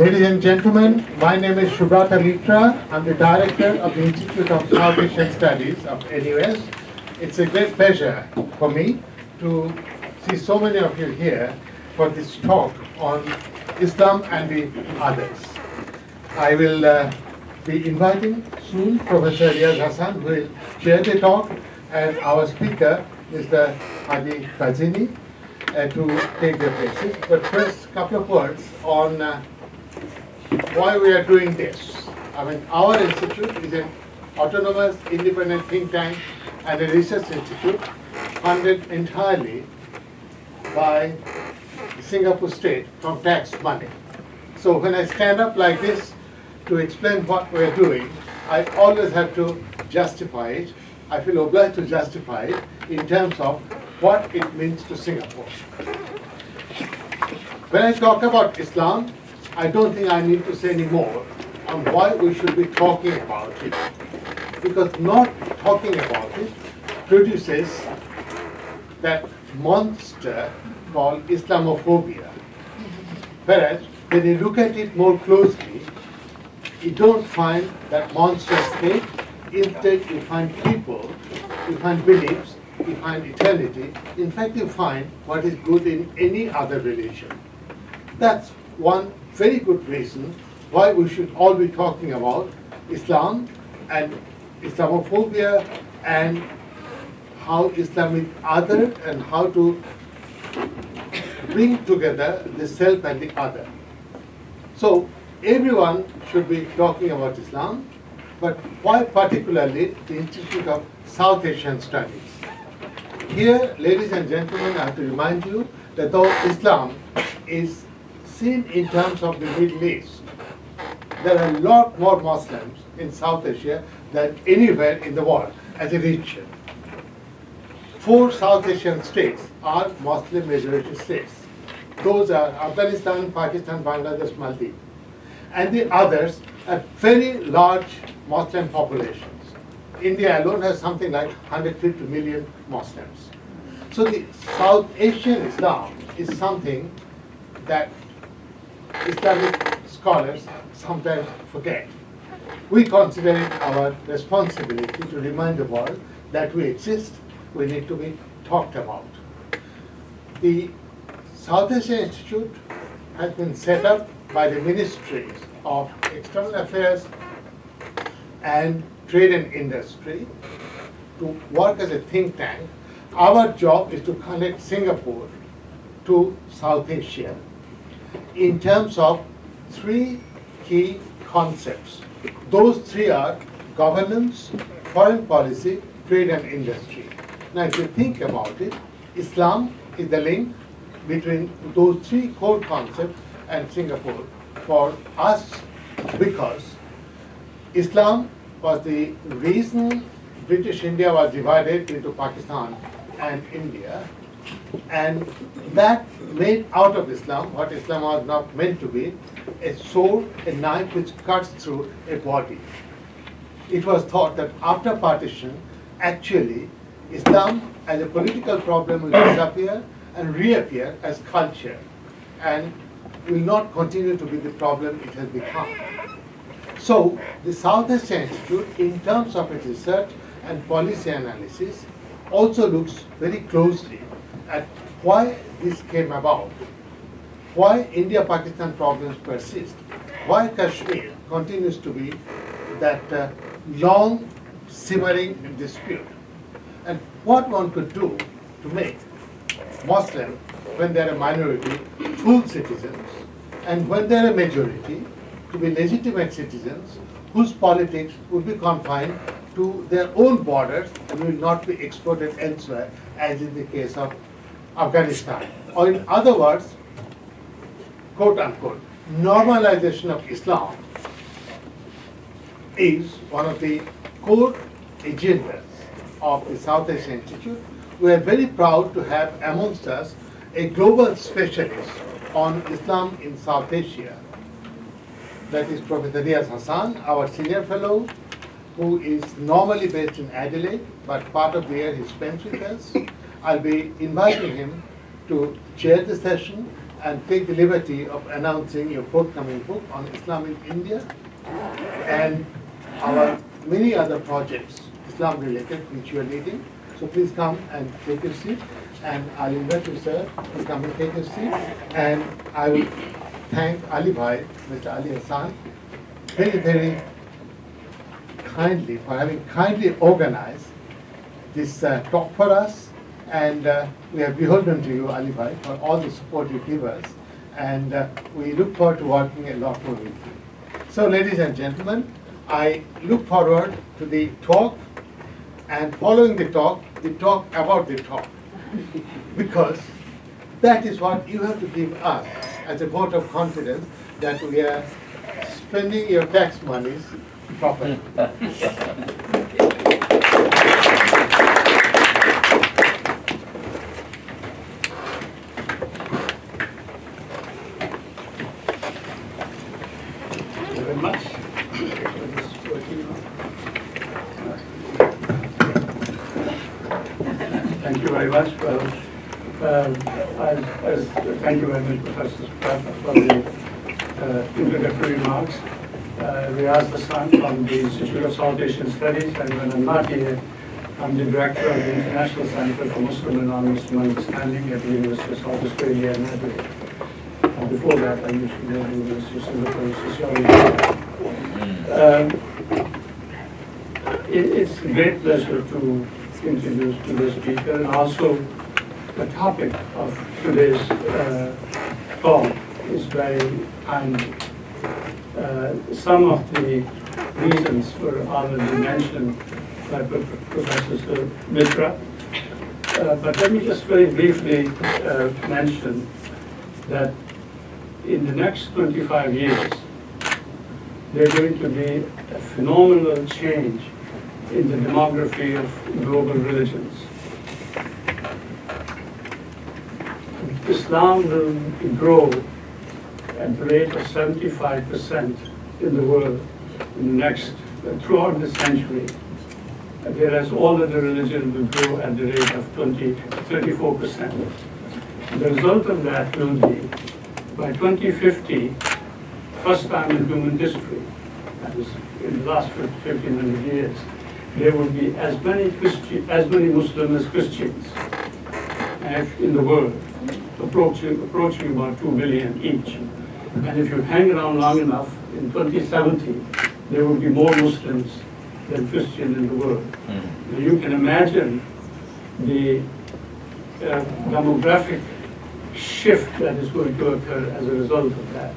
Ladies and gentlemen, my name is Shubrata Mitra. I'm the director of the Institute of South Asian Studies of NUS. It's a great pleasure for me to see so many of you here for this talk on Islam and the others. I will be inviting soon Professor Riaz Hassan, who will chair the talk, and our speaker, Mr. Hadi Qazwini, to take their places. But first, a couple of words on why we are doing this. I mean, our institute is an autonomous, independent think tank and a research institute funded entirely by Singapore state from tax money. So when I stand up like this to explain what we are doing, I always have to justify it. I feel obliged to justify it in terms of what it means to Singapore. When I talk about Islam, I don't think I need to say any more on why we should be talking about it. Because not talking about it produces that monster called Islamophobia. Whereas when you look at it more closely, you don't find that monster state. Instead, you find people, you find beliefs, you find eternity. In fact, you find what is good in any other religion. That's one very good reason why we should all be talking about Islam and Islamophobia and how Islam is othered and how to bring together the self and the other. So everyone should be talking about Islam, but why particularly the Institute of South Asian Studies? Here, ladies and gentlemen, I have to remind you that though Islam is seen in terms of the Middle East, there are a lot more Muslims in South Asia than anywhere in the world as a region. 4 South Asian states are Muslim majority states. Those are Afghanistan, Pakistan, Bangladesh, Maldives. And the others are very large Muslim populations. India alone has something like 150 million Muslims. So the South Asian Islam is something that Islamic scholars sometimes forget. We consider it our responsibility to remind the world that we exist, we need to be talked about. The South Asian Institute has been set up by the Ministries of External Affairs and Trade and Industry to work as a think tank. Our job is to connect Singapore to South Asia in terms of 3 key concepts. Those 3 are governance, foreign policy, trade and industry. Now if you think about it, Islam is the link between those 3 core concepts and Singapore for us, because Islam was the reason British India was divided into Pakistan and India, and that made out of Islam what Islam was not meant to be, a sword, a knife which cuts through a body. It was thought that after partition, actually, Islam as a political problem will disappear and reappear as culture, and will not continue to be the problem it has become. So, the South Asian Institute, in terms of its research and policy analysis, also looks very closely at why this came about, why India-Pakistan problems persist, why Kashmir continues to be that long simmering dispute, and what one could do to make Muslims, when they are a minority, full citizens, and when they are a majority, to be legitimate citizens whose politics would be confined to their own borders and will not be exported elsewhere, as in the case of Afghanistan. Or in other words, quote unquote, normalization of Islam is one of the core agendas of the South Asian Institute. We are very proud to have amongst us a global specialist on Islam in South Asia. That is Professor Riaz Hassan, our senior fellow, who is normally based in Adelaide, but part of the year he spends with us. I'll be inviting him to chair the session and take the liberty of announcing your forthcoming book on Islamic India and our many other projects, Islam related, which you are leading. So please come and take your seat, and I'll invite you, sir, to come and take your seat. And I will thank Ali Bhai, Mr. Ali Hassan, very, very kindly for having kindly organized this talk for us. And we are beholden to you, Ali Bhai, for all the support you give us. And we look forward to working a lot more with you. So, ladies and gentlemen, I look forward to the talk, and following the talk about the talk. Because that is what you have to give us as a vote of confidence that we are spending your tax monies properly. Thank you very much. Thank you very much, Professor, for the introductory remarks. Riaz Hassan from the Institute of South Asian Studies, and when I'm not here, I'm the director of the International Center for Muslim and Non-Muslim Understanding at the University of South Australia in Adelaide. And before that, I used to go to the University of Singapore Sociology. It's a great pleasure to introduce today's speaker, and also the topic of today's talk is very timely. Some of the reasons were already mentioned by Professor Mitra, but let me just very briefly mention that in the next 25 years, there's going to be a phenomenal change in the demography of global religions. Islam will grow at the rate of 75% in the world in the next, throughout the century, whereas all other religions will grow at the rate of 34%. The result of that will be, by 2050, first time in human history, that is in the last 1500 years, there will be as many Muslims as Christians in the world, approaching about 2 billion each. And if you hang around long enough, in 2070, there will be more Muslims than Christians in the world. Now you can imagine the demographic shift that is going to occur as a result of that.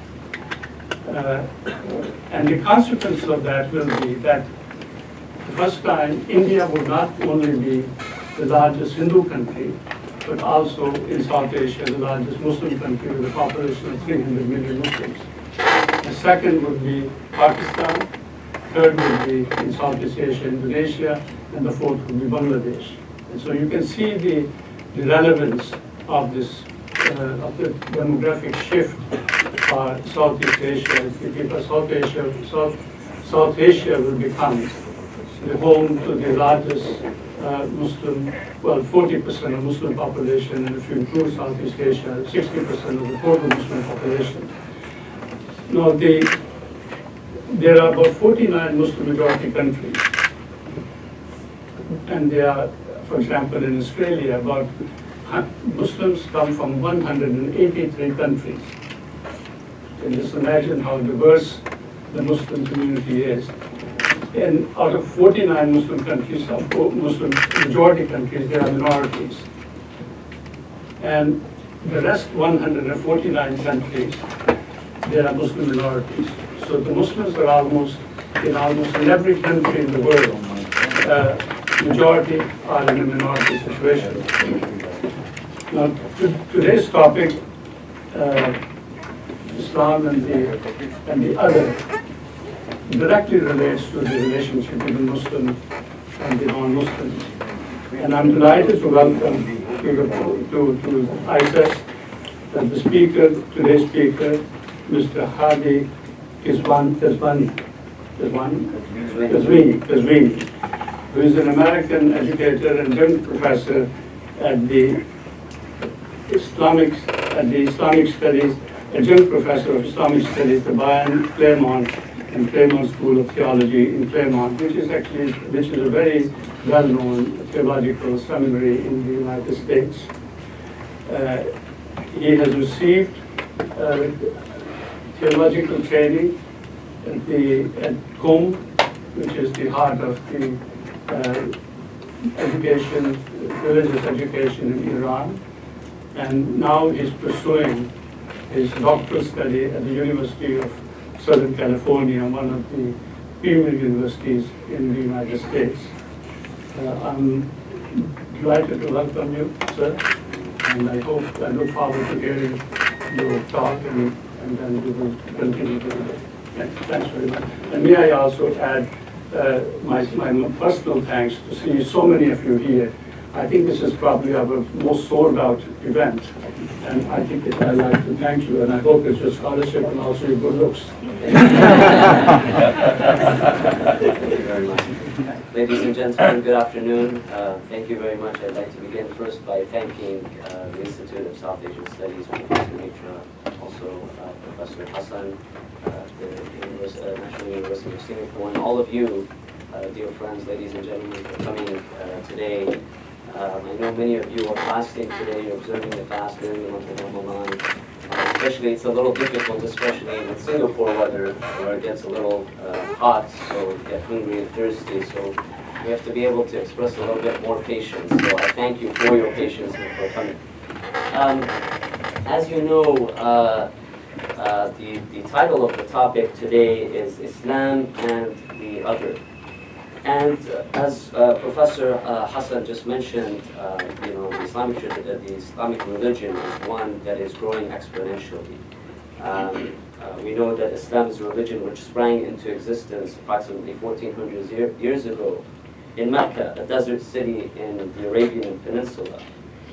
And the consequence of that will be that the first time India will not only be the largest Hindu country, but also in South Asia, the largest Muslim country with a population of 300 million Muslims. The second would be Pakistan, third would be in Southeast Asia, Indonesia, and the fourth would be Bangladesh. And so you can see the relevance of this, of the demographic shift for Southeast Asia. Because South Asia will become the home to the largest Muslim, well, 40% of Muslim population, and if you include Southeast Asia, 60% of the total Muslim population. Now, there are about 49 Muslim majority countries, and there are, for example, in Australia, about Muslims come from 183 countries. And just imagine how diverse the Muslim community is. And out of 49 Muslim countries, Muslim majority countries, there are minorities. And the rest 149 countries, there are Muslim minorities. So the Muslims are almost in every country in the world, majority are in a minority situation. Now, today's topic, Islam and the other, directly relates to the relationship between Muslims and the non-Muslims. And I'm delighted to welcome to ISES the speaker, today's speaker, Mr. Hadi Qazwini, who is an American educator and Adjunct Professor at the Islamic at the Islamic Studies, Adjunct Professor of Islamic Studies, the Bayan, Claremont, and Claremont School of Theology in Claremont, which is a very well-known theological seminary in the United States. He has received theological training at Qom, which is the heart of the education, religious education in Iran, and now he's pursuing his doctoral study at the University of Southern California, one of the premier universities in the United States. I'm delighted to welcome you, sir, and I look forward to hearing your talk, and then we will continue the debate. Thanks very much. And may I also add my personal thanks to see so many of you here. I think this is probably our most sold out event, and I think that I'd like to thank you, and I hope it's your scholarship and also your good looks. Thank you very much. Ladies and gentlemen, good afternoon. Thank you very much. I'd like to begin first by thanking the Institute of South Asian Studies, Professor Mitra, also Professor Hassan, the National University of Singapore, and all of you, dear friends, ladies and gentlemen, for coming today. I know many of you are fasting today, you're observing the fast during the month of Ramadan. Especially, it's a little difficult, especially in Singapore weather, where it gets a little hot, so you get hungry and thirsty. So we have to be able to express a little bit more patience. So I thank you for your patience and for coming. As you know, the title of the topic today is Islam and the Other. And as Professor Hassan just mentioned, the Islamic religion is one that is growing exponentially. We know that Islam is a religion which sprang into existence approximately 1400 years ago in Mecca, a desert city in the Arabian Peninsula.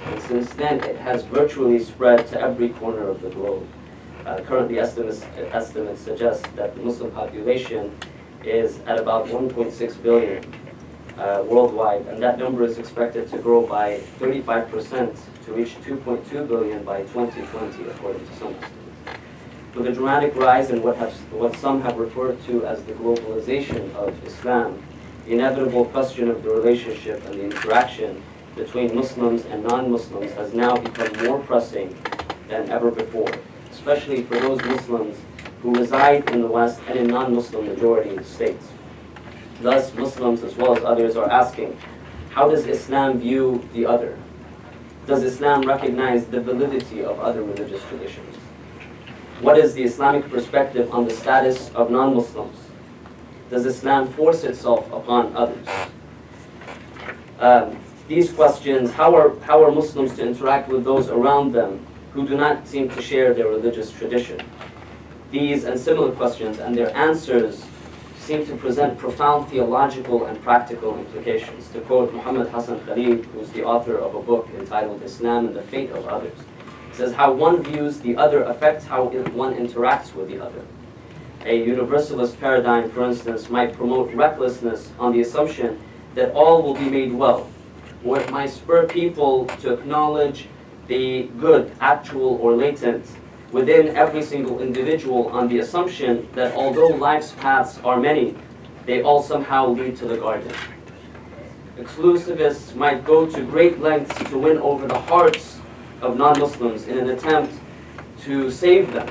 And since then, it has virtually spread to every corner of the globe. Currently, estimates suggest that the Muslim population is at about 1.6 billion worldwide, and that number is expected to grow by 35% to reach 2.2 billion by 2020, according to some estimates. With a dramatic rise in what some have referred to as the globalization of Islam, the inevitable question of the relationship and the interaction between Muslims and non-Muslims has now become more pressing than ever before, especially for those Muslims who reside in the West and in non-Muslim majority states. Thus, Muslims as well as others are asking, how does Islam view the other? Does Islam recognize the validity of other religious traditions? What is the Islamic perspective on the status of non-Muslims? Does Islam force itself upon others? These questions, how are Muslims to interact with those around them who do not seem to share their religious tradition? These and similar questions and their answers seem to present profound theological and practical implications. To quote Muhammad Hassan Khalid, who's the author of a book entitled Islam and the Fate of Others, he says, how one views the other affects how one interacts with the other. A universalist paradigm, for instance, might promote recklessness on the assumption that all will be made well, or it might spur people to acknowledge the good, actual or latent, within every single individual on the assumption that although life's paths are many, they all somehow lead to the garden. Exclusivists might go to great lengths to win over the hearts of non-Muslims in an attempt to save them,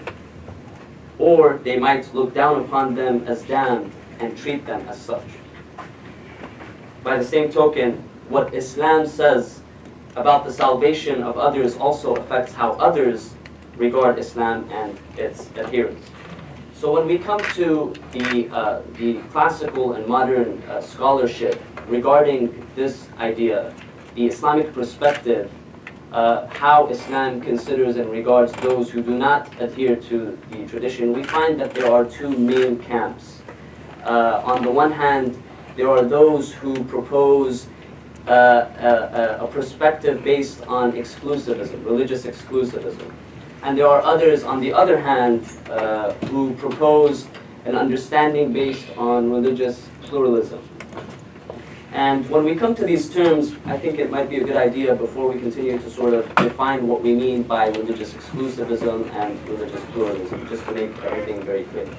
or they might look down upon them as damned and treat them as such. By the same token, what Islam says about the salvation of others also affects how others regard Islam and its adherents. So when we come to the classical and modern scholarship regarding this idea, the Islamic perspective, how Islam considers and regards those who do not adhere to the tradition, we find that there are two main camps. On the one hand, there are those who propose a perspective based on exclusivism, religious exclusivism. And there are others, on the other hand, who propose an understanding based on religious pluralism. And when we come to these terms, I think it might be a good idea before we continue to sort of define what we mean by religious exclusivism and religious pluralism, just to make everything very clear.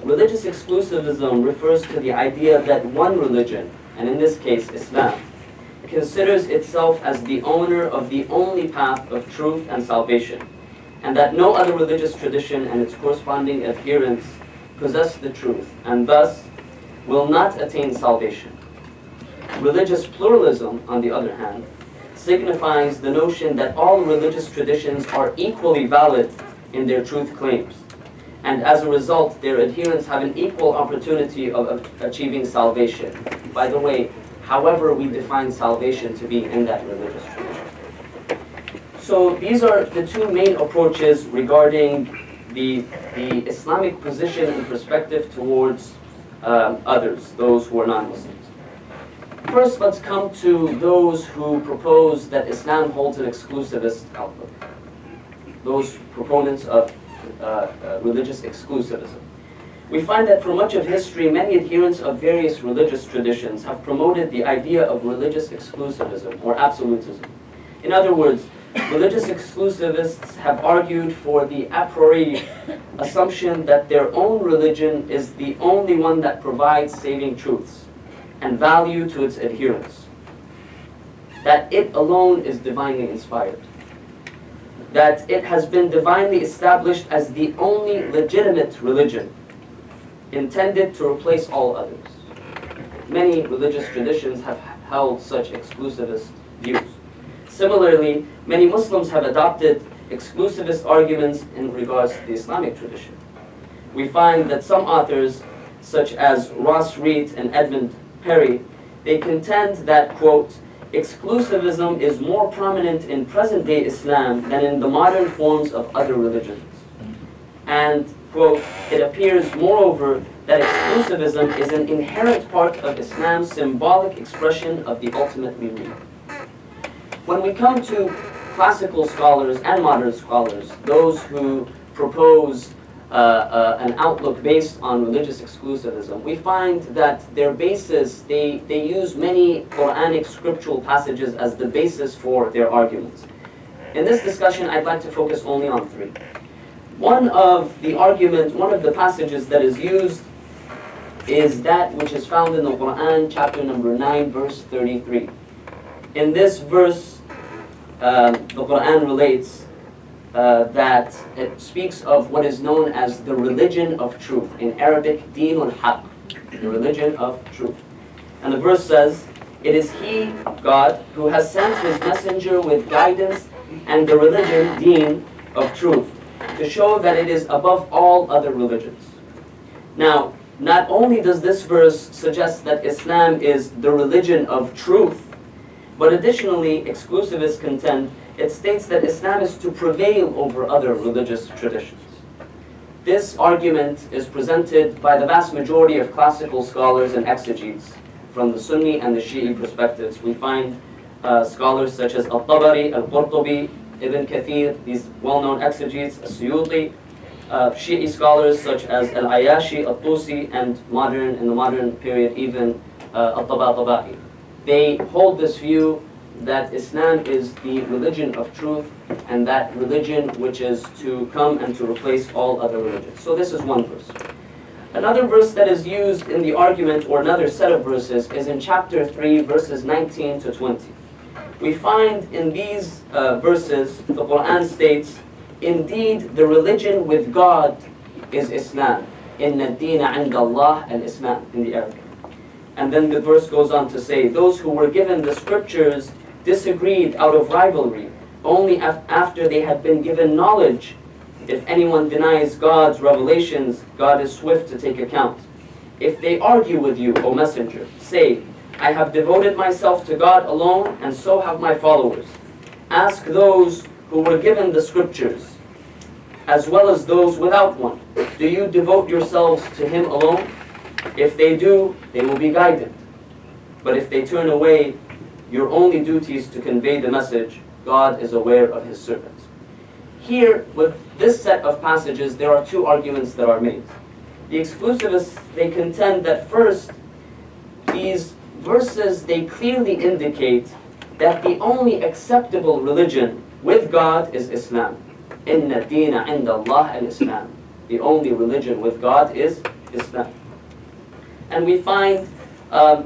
Religious exclusivism refers to the idea that one religion, and in this case Islam, considers itself as the owner of the only path of truth and salvation, and that no other religious tradition and its corresponding adherents possess the truth, and thus will not attain salvation. Religious pluralism, on the other hand, signifies the notion that all religious traditions are equally valid in their truth claims, and as a result, their adherents have an equal opportunity of achieving salvation. By the way, however we define salvation to be in that religious tradition. So these are the two main approaches regarding the Islamic position and perspective towards others, those who are non-Muslims. First, let's come to those who propose that Islam holds an exclusivist outlook, those proponents of religious exclusivism. We find that for much of history, many adherents of various religious traditions have promoted the idea of religious exclusivism or absolutism. In other words, religious exclusivists have argued for the a priori assumption that their own religion is the only one that provides saving truths and value to its adherents, that it alone is divinely inspired, that it has been divinely established as the only legitimate religion intended to replace all others. Many religious traditions have held such exclusivist views. Similarly, many Muslims have adopted exclusivist arguments in regards to the Islamic tradition. We find that some authors, such as Ross Reed and Edmund Perry, they contend that, quote, exclusivism is more prominent in present-day Islam than in the modern forms of other religions. And, quote, it appears, moreover, that exclusivism is an inherent part of Islam's symbolic expression of the ultimate meaning. When we come to classical scholars and modern scholars, those who propose an outlook based on religious exclusivism, we find that their basis, they use many Quranic scriptural passages as the basis for their arguments. In this discussion, I'd like to focus only on three. One of the passages that is used is that which is found in the Quran, chapter number 9, verse 33. In this verse, the Quran relates that it speaks of what is known as the religion of truth. In Arabic, Deenul Haqq, the religion of truth. And the verse says, it is He, God, who has sent His messenger with guidance and the religion, Deen, of truth, to show that it is above all other religions. Now, not only does this verse suggest that Islam is the religion of truth, but additionally, exclusivists contend, it states that Islam is to prevail over other religious traditions. This argument is presented by the vast majority of classical scholars and exegetes from the Sunni and the Shi'i perspectives. We find scholars such as Al-Tabari, Al-Qurtubi, Ibn Kathir, these well-known exegetes, As-Suyuti, Shi'i scholars such as Al-Ayashi, Al-Tusi, and in the modern period, even Al-Tabatabai. They hold this view that Islam is the religion of truth and that religion which is to come and to replace all other religions. So this is one verse. Another verse that is used in the argument, or another set of verses, is in chapter 3, verses 19 to 20. We find in these verses, the Quran states, indeed the religion with God is Islam. Inna ad-deena 'inda Allah al-Islam, in the Arabic. And then the verse goes on to say, those who were given the scriptures disagreed out of rivalry, only after they had been given knowledge. If anyone denies God's revelations, God is swift to take account. If they argue with you, O Messenger, say, I have devoted myself to God alone, and so have my followers. Ask those who were given the scriptures, as well as those without one, do you devote yourselves to Him alone? If they do, they will be guided. But if they turn away, your only duty is to convey the message. God is aware of His servants. Here, with this set of passages, there are two arguments that are made. The exclusivists, they contend that first, these verses, they clearly indicate that the only acceptable religion with God is Islam. Inna deena inda Allah al-Islam. The only religion with God is Islam. And we find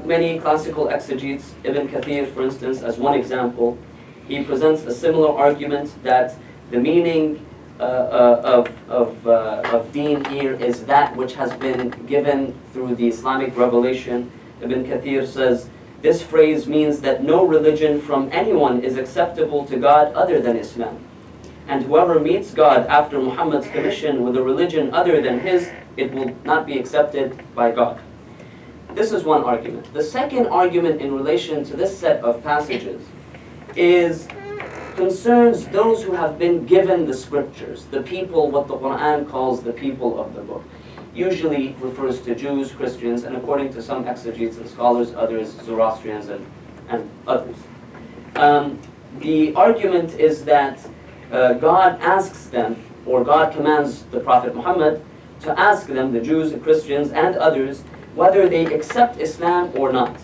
many classical exegetes, Ibn Kathir, for instance, as one example. He presents a similar argument that the meaning of deen here is that which has been given through the Islamic revelation. Ibn Kathir says, this phrase means that no religion from anyone is acceptable to God other than Islam. And whoever meets God after Muhammad's commission with a religion other than his, it will not be accepted by God. This is one argument. The second argument in relation to this set of passages concerns those who have been given the scriptures, the people, what the Quran calls the people of the book. Usually refers to Jews, Christians, and according to some exegetes and scholars, others, Zoroastrians and others. The argument is that God asks them, or God commands the Prophet Muhammad to ask them, the Jews, the Christians, and others, whether they accept Islam or not,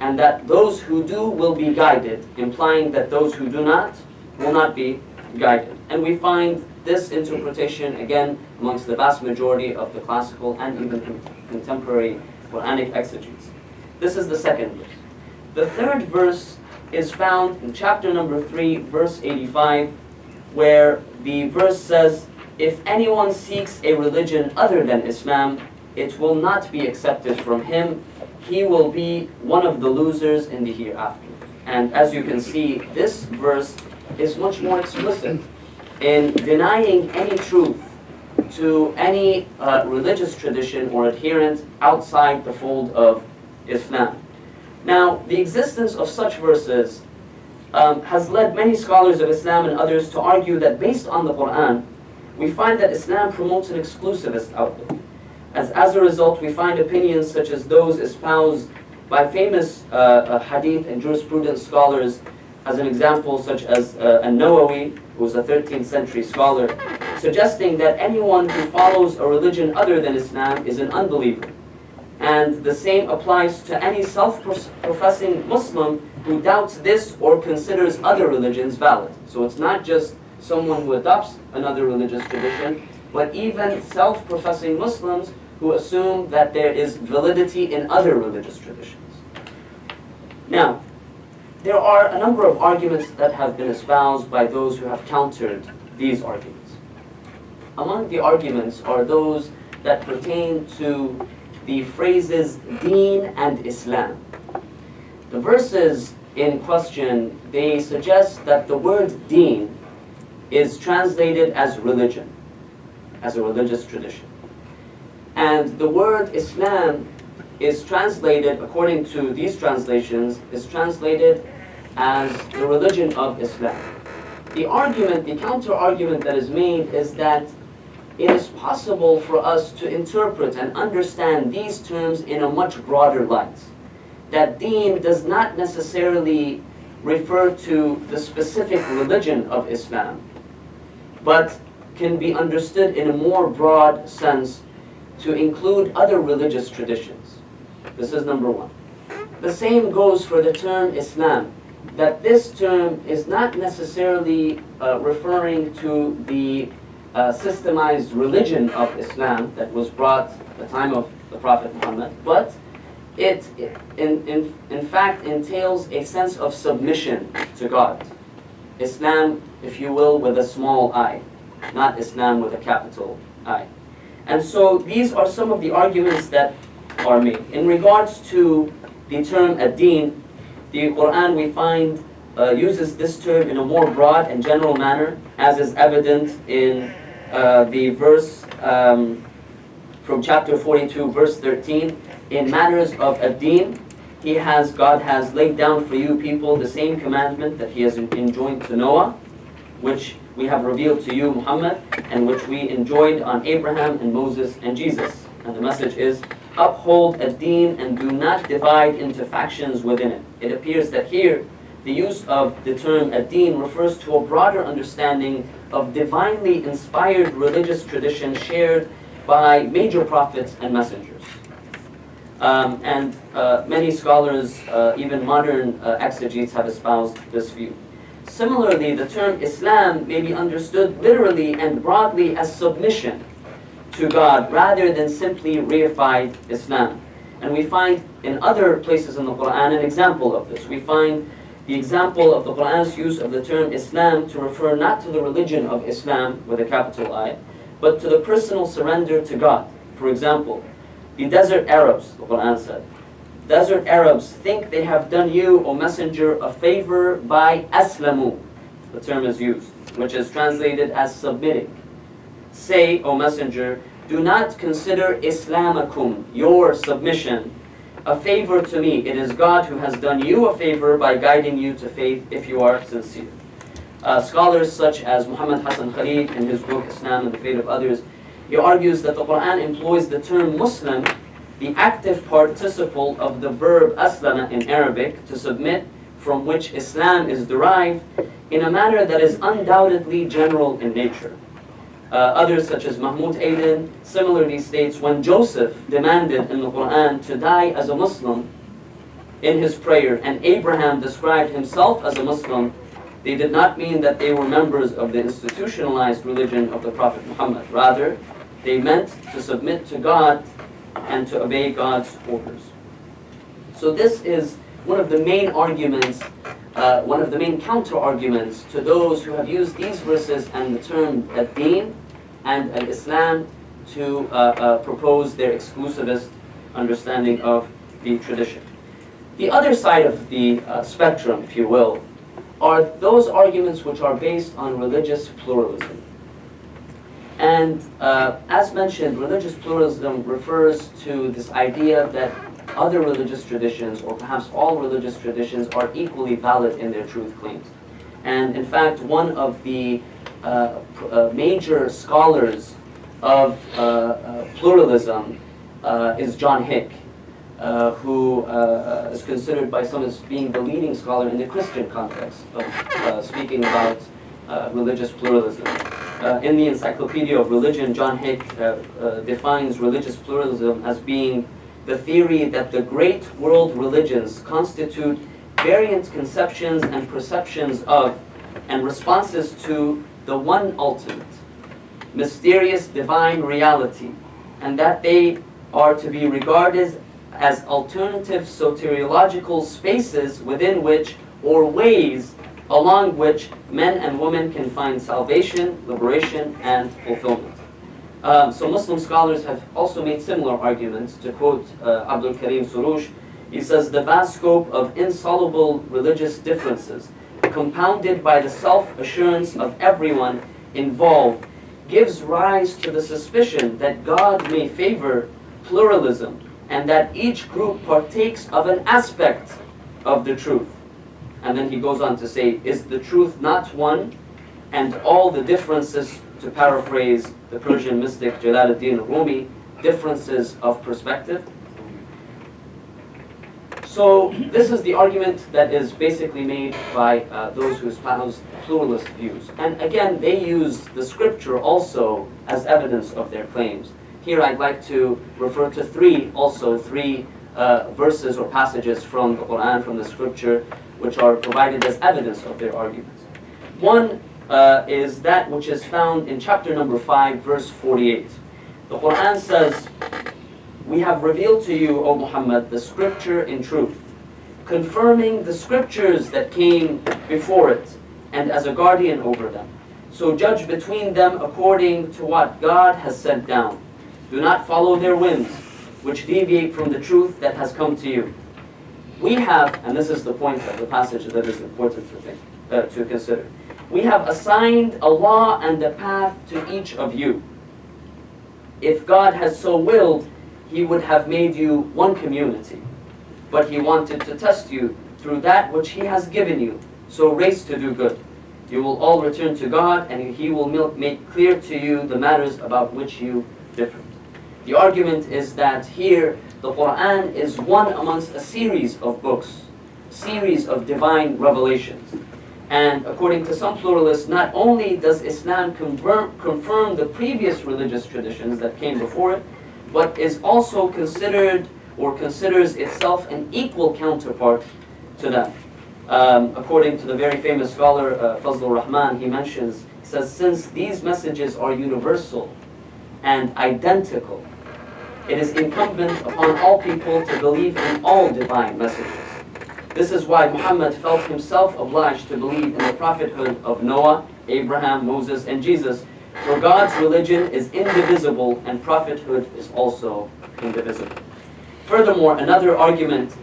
and that those who do will be guided, implying that those who do not will not be guided. And we find this interpretation, again, amongst the vast majority of the classical and even contemporary Quranic exegetes. This is the second verse. The third verse is found in chapter number 3, verse 85, where the verse says, if anyone seeks a religion other than Islam, it will not be accepted from him. He will be one of the losers in the hereafter. And as you can see, this verse is much more explicit in denying any truth to any religious tradition or adherent outside the fold of Islam. Now, the existence of such verses has led many scholars of Islam and others to argue that based on the Quran, we find that Islam promotes an exclusivist outlook. As a result, we find opinions such as those espoused by famous hadith and jurisprudence scholars, as an example, such as An-Nawawi, who was a 13th century scholar, suggesting that anyone who follows a religion other than Islam is an unbeliever. And the same applies to any self-professing Muslim who doubts this or considers other religions valid. So it's not just someone who adopts another religious tradition, but even self-professing Muslims who assume that there is validity in other religious traditions. Now, there are a number of arguments that have been espoused by those who have countered these arguments. Among the arguments are those that pertain to the phrases deen and Islam. The verses in question, they suggest that the word deen is translated as religion, as a religious tradition. And the word Islam is translated, according to these translations, is translated as the religion of Islam. The argument, the counter-argument that is made is that it is possible for us to interpret and understand these terms in a much broader light. That deen does not necessarily refer to the specific religion of Islam, but can be understood in a more broad sense to include other religious traditions. This is number one. The same goes for the term Islam, that this term is not necessarily referring to the systemized religion of Islam that was brought at the time of the Prophet Muhammad, but it in fact entails a sense of submission to God. Islam, if you will, with a small I, not Islam with a capital I. And so these are some of the arguments that are made. In regards to the term ad-din, the Quran, we find, uses this term in a more broad and general manner, as is evident in the verse from chapter 42, verse 13. In matters of ad-din, God has laid down for you people the same commandment that He has enjoined to Noah, which we have revealed to you, Muhammad, and which we enjoined on Abraham and Moses and Jesus. And the message is, uphold ad-din and do not divide into factions within it. It appears that here, the use of the term ad-din refers to a broader understanding of divinely inspired religious tradition shared by major prophets and messengers. And many scholars, even modern exegetes, have espoused this view. Similarly, the term Islam may be understood literally and broadly as submission to God rather than simply reified Islam. And we find in other places in the Quran an example of this. We find the example of the Quran's use of the term Islam to refer not to the religion of Islam with a capital I, but to the personal surrender to God. For example, the desert Arabs, the Quran said, desert Arabs think they have done you, O Messenger, a favor by aslamu, the term is used, which is translated as submitting. Say, O Messenger, do not consider Islamakum, your submission, a favor to me. It is God who has done you a favor by guiding you to faith if you are sincere. Scholars such as Muhammad Hassan Khalid in his book Islam and the Fate of Others, he argues that the Quran employs the term Muslim, the active participle of the verb aslama in Arabic, to submit, from which Islam is derived, in a manner that is undoubtedly general in nature. Others such as Mahmoud Aiden similarly states, when Joseph demanded in the Quran to die as a Muslim in his prayer, and Abraham described himself as a Muslim, they did not mean that they were members of the institutionalized religion of the Prophet Muhammad. Rather, they meant to submit to God and to obey God's orders. So this is one of the main arguments, one of the main counter-arguments to those who have used these verses and the term ad-din and al-Islam to propose their exclusivist understanding of the tradition. The other side of the spectrum, if you will, are those arguments which are based on religious pluralism. And as mentioned, religious pluralism refers to this idea that other religious traditions, or perhaps all religious traditions, are equally valid in their truth claims. And in fact, one of the major scholars of pluralism is John Hick, who is considered by some as being the leading scholar in the Christian context of speaking about religious pluralism. In the Encyclopedia of Religion, John Hick defines religious pluralism as being the theory that the great world religions constitute variant conceptions and perceptions of and responses to the one ultimate, mysterious divine reality, and that they are to be regarded as alternative soteriological spaces within which, or ways along which, men and women can find salvation, liberation, and fulfillment. So Muslim scholars have also made similar arguments. To quote Abdul Karim Surush, he says, the vast scope of insoluble religious differences, compounded by the self-assurance of everyone involved, gives rise to the suspicion that God may favor pluralism and that each group partakes of an aspect of the truth. And then he goes on to say, is the truth not one, and all the differences, to paraphrase the Persian mystic Jalaluddin Rumi, differences of perspective? So this is the argument that is basically made by those who espouse pluralist views. And again, they use the scripture also as evidence of their claims. Here I'd like to refer to three verses or passages from the Quran, from the scripture, which are provided as evidence of their arguments. One is that which is found in chapter number 5, verse 48. The Quran says, we have revealed to you, O Muhammad, the scripture in truth, confirming the scriptures that came before it, and as a guardian over them. So judge between them according to what God has sent down. Do not follow their whims, which deviate from the truth that has come to you. We have, and this is the point of the passage that is important to consider, we have assigned a law and a path to each of you. If God has so willed, He would have made you one community. But He wanted to test you through that which He has given you. So race to do good. You will all return to God, and He will make clear to you the matters about which you differ. The argument is that here the Quran is one amongst a series of books, series of divine revelations. And according to some pluralists, not only does Islam confirm the previous religious traditions that came before it, but is also considered or considers itself an equal counterpart to them. According to the very famous scholar Fazlur Rahman, he mentions, he says, since these messages are universal and identical, it is incumbent upon all people to believe in all divine messages. This is why Muhammad felt himself obliged to believe in the prophethood of Noah, Abraham, Moses, and Jesus, for God's religion is indivisible and prophethood is also indivisible. Furthermore, another argument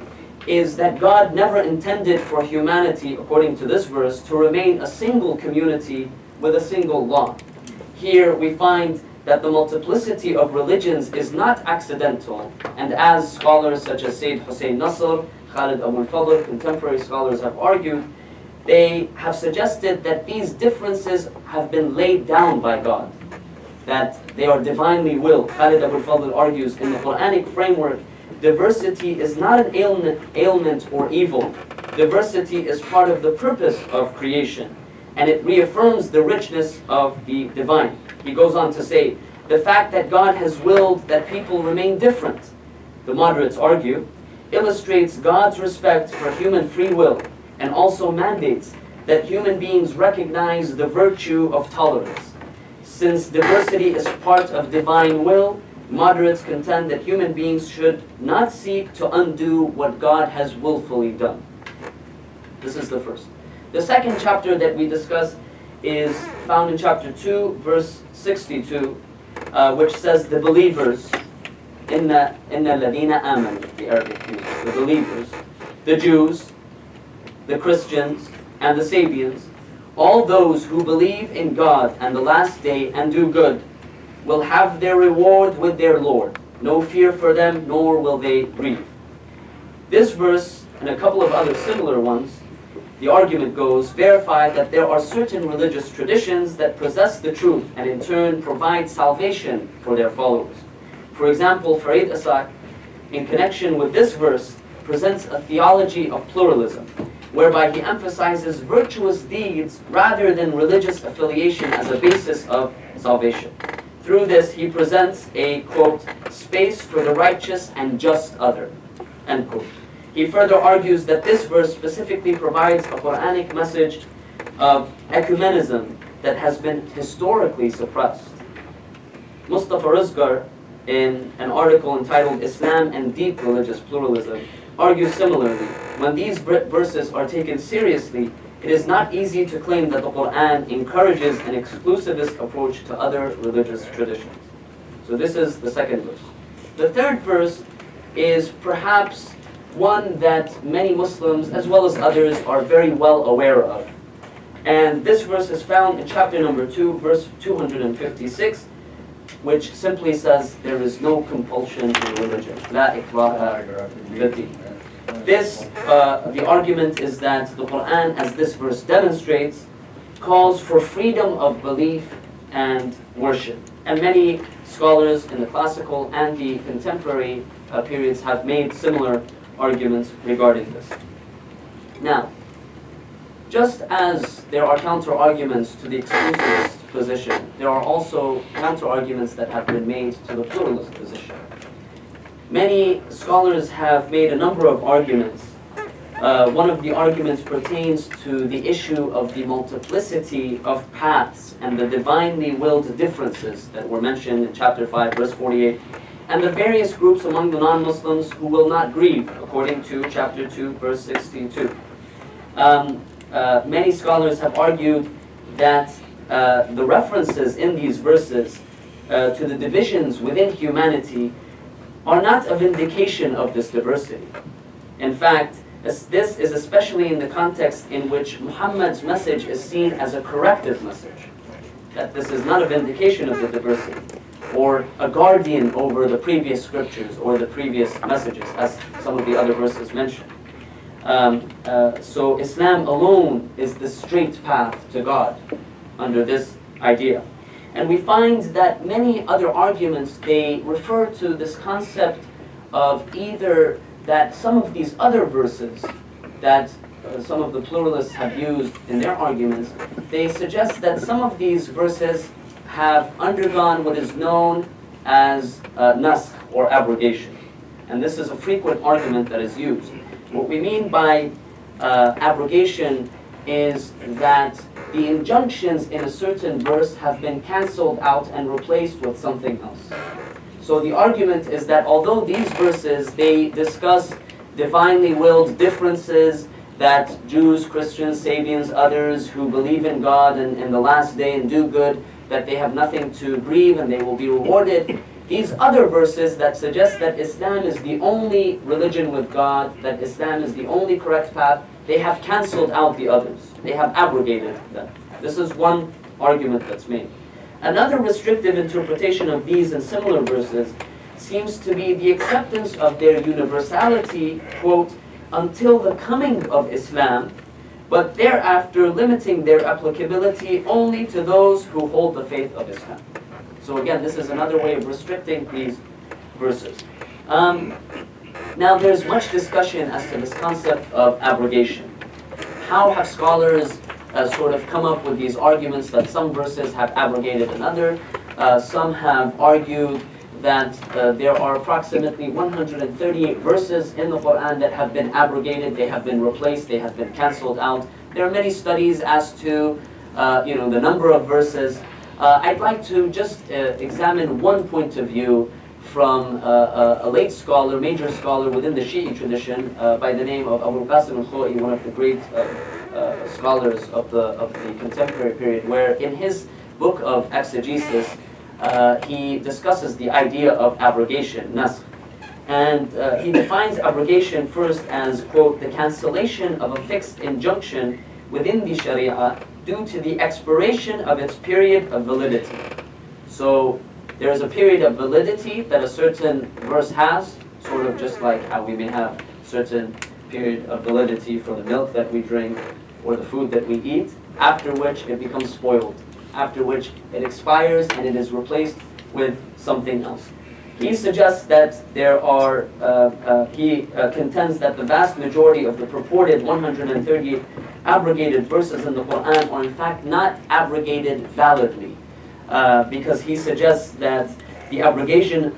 is that God never intended for humanity, according to this verse, to remain a single community with a single law. Here we find that the multiplicity of religions is not accidental, and as scholars such as Sayyid Hussein Nasr, Khalid Abu al-Fadl, contemporary scholars have argued, they have suggested that these differences have been laid down by God, that they are divinely willed. Khalid Abu al-Fadl argues, in the Quranic framework, diversity is not an ailment or evil. Diversity is part of the purpose of creation, and it reaffirms the richness of the divine. He goes on to say, the fact that God has willed that people remain different, the moderates argue, illustrates God's respect for human free will and also mandates that human beings recognize the virtue of tolerance. Since diversity is part of divine will, moderates contend that human beings should not seek to undo what God has willfully done. This is the first. The second chapter that we discuss is found in chapter 2, verse 62, which says the believers, Inna ladina amanu, the Arabic uses, the believers, the Jews, the Christians, and the Sabians, all those who believe in God and the last day and do good, will have their reward with their Lord. No fear for them, nor will they grieve. This verse, and a couple of other similar ones, the argument goes, verify that there are certain religious traditions that possess the truth and in turn provide salvation for their followers. For example, Farid Asak, in connection with this verse, presents a theology of pluralism, whereby he emphasizes virtuous deeds rather than religious affiliation as a basis of salvation. Through this, he presents a, quote, space for the righteous and just other, end quote. He further argues that this verse specifically provides a Quranic message of ecumenism that has been historically suppressed. Mustafa Rizgar, in an article entitled Islam and Deep Religious Pluralism, argues similarly. When these verses are taken seriously, it is not easy to claim that the Quran encourages an exclusivist approach to other religious traditions. So this is the second verse. The third verse is perhaps one that many Muslims, as well as others, are very well aware of. And this verse is found in chapter number 2, verse 256, which simply says, there is no compulsion in religion. La ikraha fid-din. This, the argument is that the Quran, as this verse demonstrates, calls for freedom of belief and worship. And many scholars in the classical and the contemporary periods have made similar arguments regarding this. Now, just as there are counter-arguments to the exclusivist position, there are also counter-arguments that have been made to the pluralist position. Many scholars have made a number of arguments. One of the arguments pertains to the issue of the multiplicity of paths and the divinely willed differences that were mentioned in chapter 5, verse 48, and the various groups among the non-Muslims who will not grieve, according to chapter 2, verse 62. Many scholars have argued that the references in these verses to the divisions within humanity are not a vindication of this diversity. In fact, this is especially in the context in which Muhammad's message is seen as a corrective message. That this is not a vindication of the diversity, or a guardian over the previous scriptures or the previous messages, as some of the other verses mention. So Islam alone is the straight path to God under this idea. And we find that many other arguments, they refer to this concept of either that some of these other verses that some of the pluralists have used in their arguments, they suggest that some of these verses have undergone what is known as naskh or abrogation. And this is a frequent argument that is used. What we mean by abrogation is that the injunctions in a certain verse have been cancelled out and replaced with something else. So the argument is that although these verses, they discuss divinely willed differences that Jews, Christians, Sabians, others who believe in God and in the last day and do good, that they have nothing to grieve and they will be rewarded. These other verses that suggest that Islam is the only religion with God, that Islam is the only correct path, they have cancelled out the others. They have abrogated them. This is one argument that's made. Another restrictive interpretation of these and similar verses seems to be the acceptance of their universality, quote, until the coming of Islam, but thereafter limiting their applicability only to those who hold the faith of Islam. So again, this is another way of restricting these verses. Now there's much discussion as to this concept of abrogation. How have scholars sort of come up with these arguments that some verses have abrogated another? Some have argued that there are approximately 138 verses in the Quran that have been abrogated, they have been replaced, they have been cancelled out. There are many studies as to the number of verses. I'd like to just examine one point of view from a late scholar, major scholar within the Shi'i tradition by the name of Abu Qasim al-Khoi, one of the great scholars of the contemporary period, where in his book of exegesis, he discusses the idea of abrogation, nasakh. And he defines abrogation first as, quote, the cancellation of a fixed injunction within the Sharia due to the expiration of its period of validity. So there is a period of validity that a certain verse has, sort of just like how we may have certain period of validity for the milk that we drink or the food that we eat, after which it becomes spoiled, after which it expires and it is replaced with something else. He suggests that there are, he contends that the vast majority of the purported 138 abrogated verses in the Quran are in fact not abrogated validly, because he suggests that the abrogation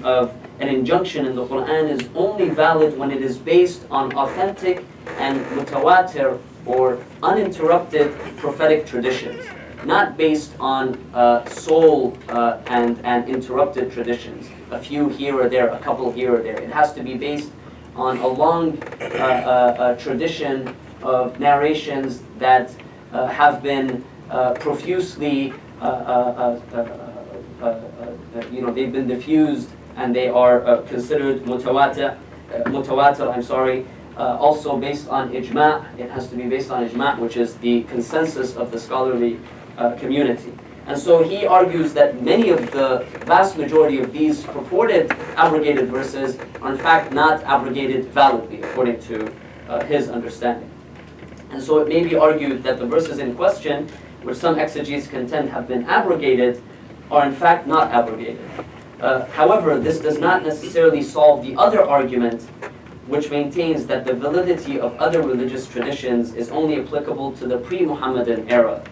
of an injunction in the Quran is only valid when it is based on authentic and mutawatir or uninterrupted prophetic traditions, not based on sole and interrupted traditions, a few here or there, a couple here or there. It has to be based on a long tradition of narrations that have been profusely, they've been diffused and they are considered mutawatir, also based on ijma'. It has to be based on ijma', which is the consensus of the scholarly community. And so he argues that many of the vast majority of these purported abrogated verses are in fact not abrogated validly according to his understanding. And so it may be argued that the verses in question, which some exegetes contend have been abrogated, are in fact not abrogated. However, this does not necessarily solve the other argument, which maintains that the validity of other religious traditions is only applicable to the pre-Muhammadan era,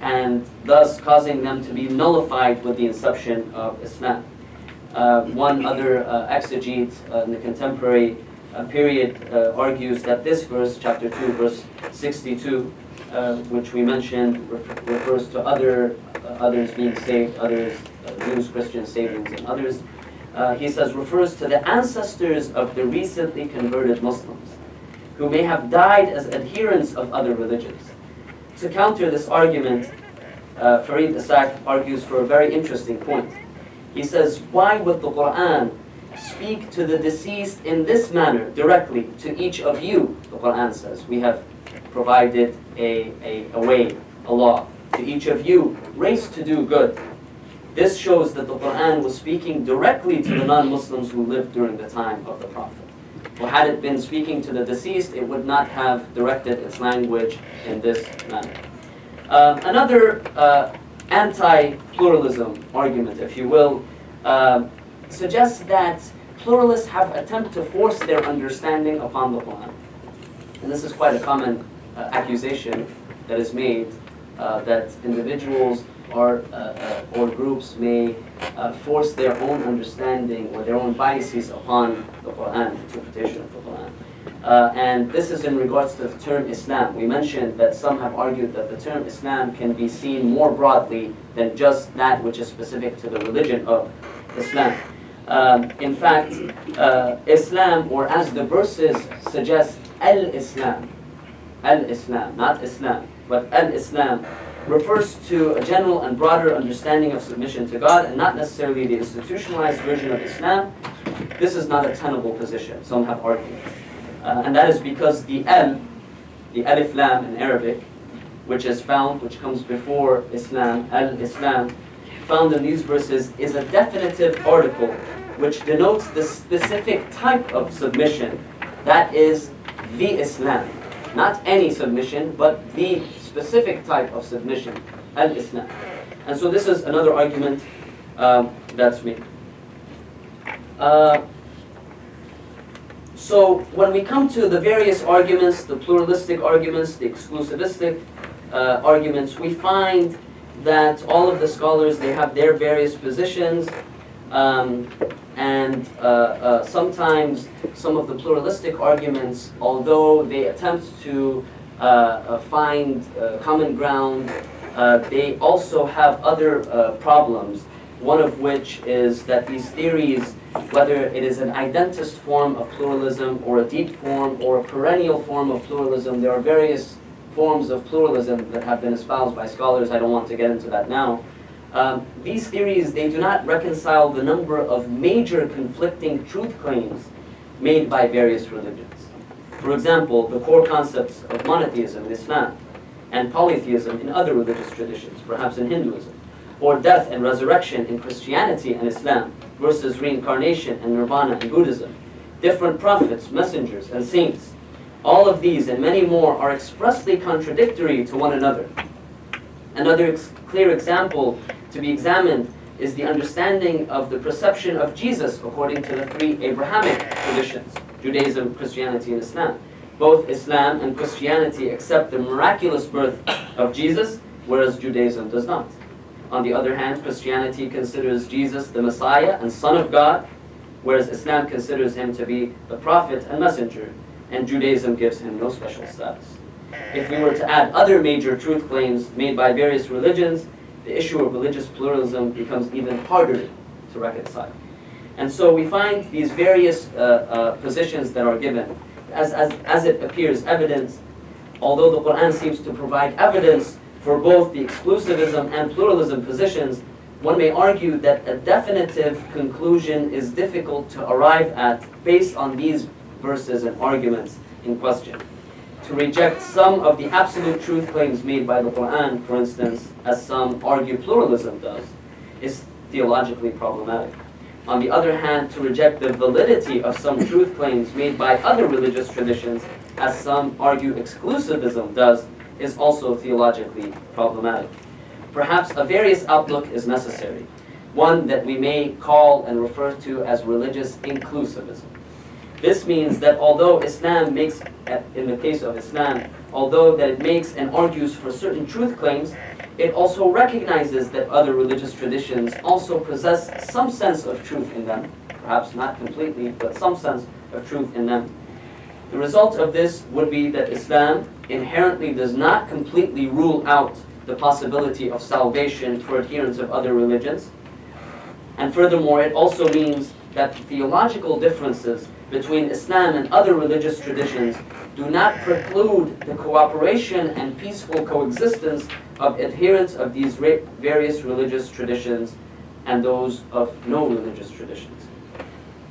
and thus causing them to be nullified with the inception of Islam. One other exegete in the contemporary period argues that this verse, chapter 2, verse 62, which we mentioned, refers to others being saved, others, Jews, Christians, Sabians, and others. He says, refers to the ancestors of the recently converted Muslims, who may have died as adherents of other religions. To counter this argument, Farid Isaac argues for a very interesting point. He says, why would the Quran speak to the deceased in this manner directly to each of you? The Quran says, we have provided a way, a law, to each of you, race to do good. This shows that the Quran was speaking directly to the non-Muslims who lived during the time of the Prophet. Well, had it been speaking to the deceased, it would not have directed its language in this manner. Another anti-pluralism argument, if you will, suggests that pluralists have attempted to force their understanding upon the Quran. And this is quite a common accusation that is made, that individuals or groups may force their own understanding or their own biases upon the Quran, interpretation of the Quran. And this is in regards to the term Islam. We mentioned that some have argued that the term Islam can be seen more broadly than just that which is specific to the religion of Islam. In fact, Islam, or as the verses suggest, Al-Islam, not Islam, but Al-Islam, refers to a general and broader understanding of submission to God, and not necessarily the institutionalized version of Islam. This is not a tenable position, some have argued. And that is because the Alif Lam in Arabic, which comes before Islam, Al-Islam, found in these verses, is a definitive article which denotes the specific type of submission, that is the Islam. Not any submission, but the specific type of submission, Al-Islam. And so this is another argument that's made. So when we come to the various arguments, the pluralistic arguments, the exclusivistic arguments, we find that all of the scholars, they have their various positions, and sometimes some of the pluralistic arguments, although they attempt to find common ground, they also have other problems, one of which is that these theories, whether it is an identist form of pluralism or a deep form or a perennial form of pluralism, there are various forms of pluralism that have been espoused by scholars. I don't want to get into that now. These theories, they do not reconcile the number of major conflicting truth claims made by various religions. For example, the core concepts of monotheism in Islam and polytheism in other religious traditions, perhaps in Hinduism, or death and resurrection in Christianity and Islam versus reincarnation and nirvana in Buddhism, different prophets, messengers, and saints. All of these and many more are expressly contradictory to one another. Another clear example to be examined is the understanding of the perception of Jesus according to the three Abrahamic traditions, Judaism, Christianity, and Islam. Both Islam and Christianity accept the miraculous birth of Jesus, whereas Judaism does not. On the other hand, Christianity considers Jesus the Messiah and Son of God, whereas Islam considers him to be the prophet and messenger, and Judaism gives him no special status. If we were to add other major truth claims made by various religions, the issue of religious pluralism becomes even harder to reconcile. And so we find these various positions that are given. As it appears evident, although the Quran seems to provide evidence for both the exclusivism and pluralism positions, one may argue that a definitive conclusion is difficult to arrive at based on these verses and arguments in question. To reject some of the absolute truth claims made by the Quran, for instance, as some argue pluralism does, is theologically problematic. On the other hand, to reject the validity of some truth claims made by other religious traditions, as some argue exclusivism does, is also theologically problematic. Perhaps a various outlook is necessary, one that we may call and refer to as religious inclusivism. This means that although Islam makes, in the case of Islam, although that it makes and argues for certain truth claims, it also recognizes that other religious traditions also possess some sense of truth in them, perhaps not completely, but some sense of truth in them. The result of this would be that Islam inherently does not completely rule out the possibility of salvation for adherents of other religions. And furthermore, it also means that the theological differences between Islam and other religious traditions do not preclude the cooperation and peaceful coexistence of adherents of these various religious traditions and those of no religious traditions.